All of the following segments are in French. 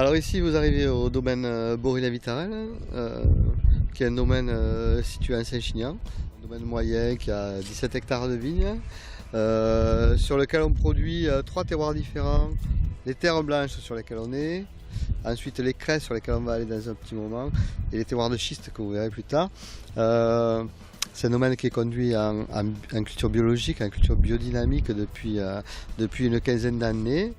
Alors ici vous arrivez au domaine Bory-la-Vitarelle, qui est un domaine situé à Saint-Chinian, un domaine moyen qui a 17 hectares de vignes, sur lequel on produit 3 terroirs différents, les terres blanches sur lesquelles on est, ensuite les cresses sur lesquelles on va aller dans un petit moment, et les terroirs de schiste que vous verrez plus tard. C'est un domaine qui est conduit en culture biologique, en culture biodynamique depuis une quinzaine d'années.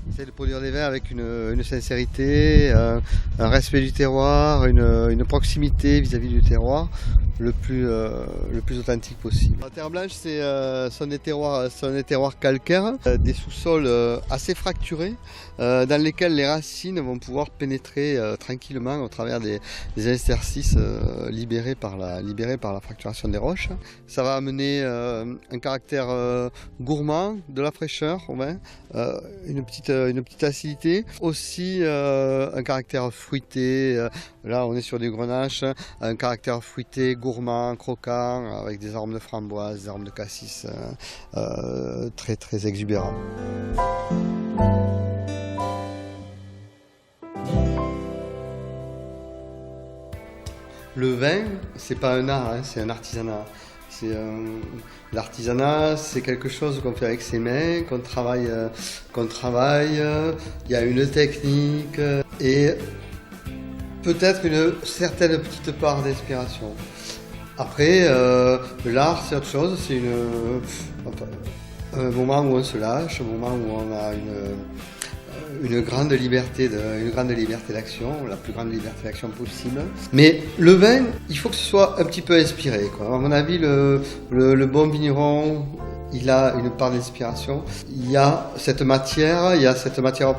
On essaie de produire des vins avec une sincérité, un respect du terroir, une proximité vis-à-vis du terroir le plus authentique possible. La terre blanche, sont des terroirs calcaires, des sous-sols assez fracturés, dans lesquels les racines vont pouvoir pénétrer tranquillement au travers des interstices libérés par la fracturation des roches. Ça va amener un caractère gourmand, de la fraîcheur au vin, une petite acidité, aussi un caractère fruité. Là on est sur du grenache, un caractère fruité, gourmand, croquant, avec des arômes de framboise, des arômes de cassis très très exubérants. Le vin, c'est pas un art, c'est un artisanat. L'artisanat, c'est quelque chose qu'on fait avec ses mains, qu'on travaille. Il y a une technique et peut-être une certaine petite part d'inspiration. Après, l'art, c'est autre chose. C'est un moment où on se lâche, un moment où on a une grande liberté d'action, la plus grande liberté d'action possible. Mais le vin, il faut que ce soit un petit peu inspiré, quoi. À mon avis, le bon vigneron, il a une part d'inspiration. Il y a cette matière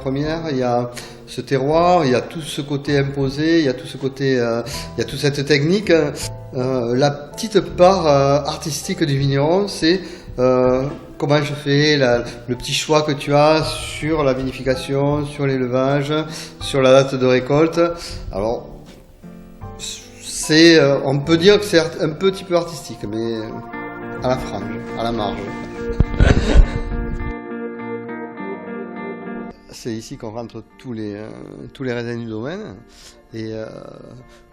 première, il y a ce terroir, il y a tout ce côté imposé, il y a tout ce côté, il y a toute cette technique. La petite part artistique du vigneron, c'est comment je fais, le petit choix que tu as sur la vinification, sur l'élevage, sur la date de récolte. Alors, on peut dire que c'est un petit peu artistique, mais à la frange, à la marge. C'est ici qu'on rentre tous les raisins du domaine. Et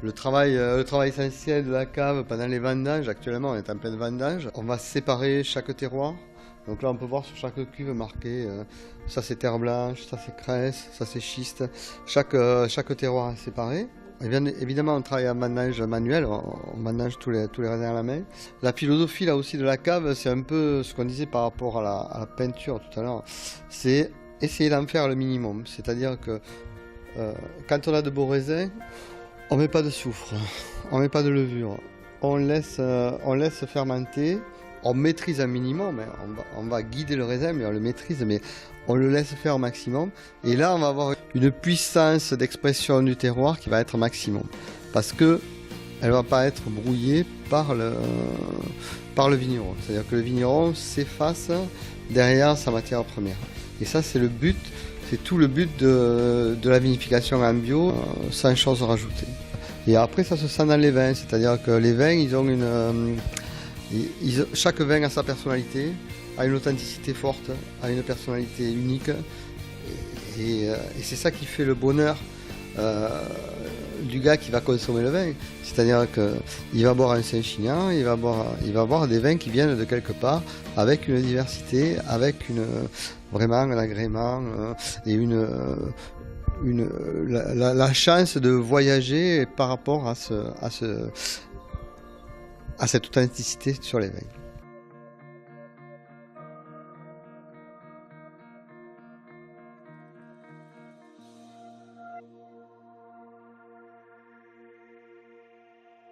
le travail essentiel de la cave pendant les vendanges, actuellement on est en pleine vendange, on va séparer chaque terroir. Donc là on peut voir sur chaque cuve marqué, ça c'est terre blanche, ça c'est cresse, ça c'est schiste. Chaque terroir est séparé. Et bien, évidemment on travaille en vendange manuel, on vendange tous les raisins à la main. La philosophie là aussi de la cave, c'est un peu ce qu'on disait par rapport à la peinture tout à l'heure. C'est essayer d'en faire le minimum. C'est-à-dire que quand on a de beaux raisins, on ne met pas de soufre, on ne met pas de levure. On laisse fermenter. On maîtrise un minimum, on va guider le raisin, mais on le maîtrise, mais on le laisse faire au maximum. Et là, on va avoir une puissance d'expression du terroir qui va être maximum. Parce qu'elle ne va pas être brouillée par le vigneron. C'est-à-dire que le vigneron s'efface derrière sa matière première. Et ça, c'est le but, c'est tout le but de la vinification en bio, sans chose rajoutée. Et après, ça se sent dans les vins, c'est-à-dire que les vins, ils ont chaque vin a sa personnalité, a une authenticité forte, a une personnalité unique. Et c'est ça qui fait le bonheur du gars qui va consommer le vin. C'est-à-dire qu'il va boire un Saint-Chinian, il va boire des vins qui viennent de quelque part, avec une diversité, avec vraiment un agrément et la chance de voyager par rapport à cette authenticité sur les vins.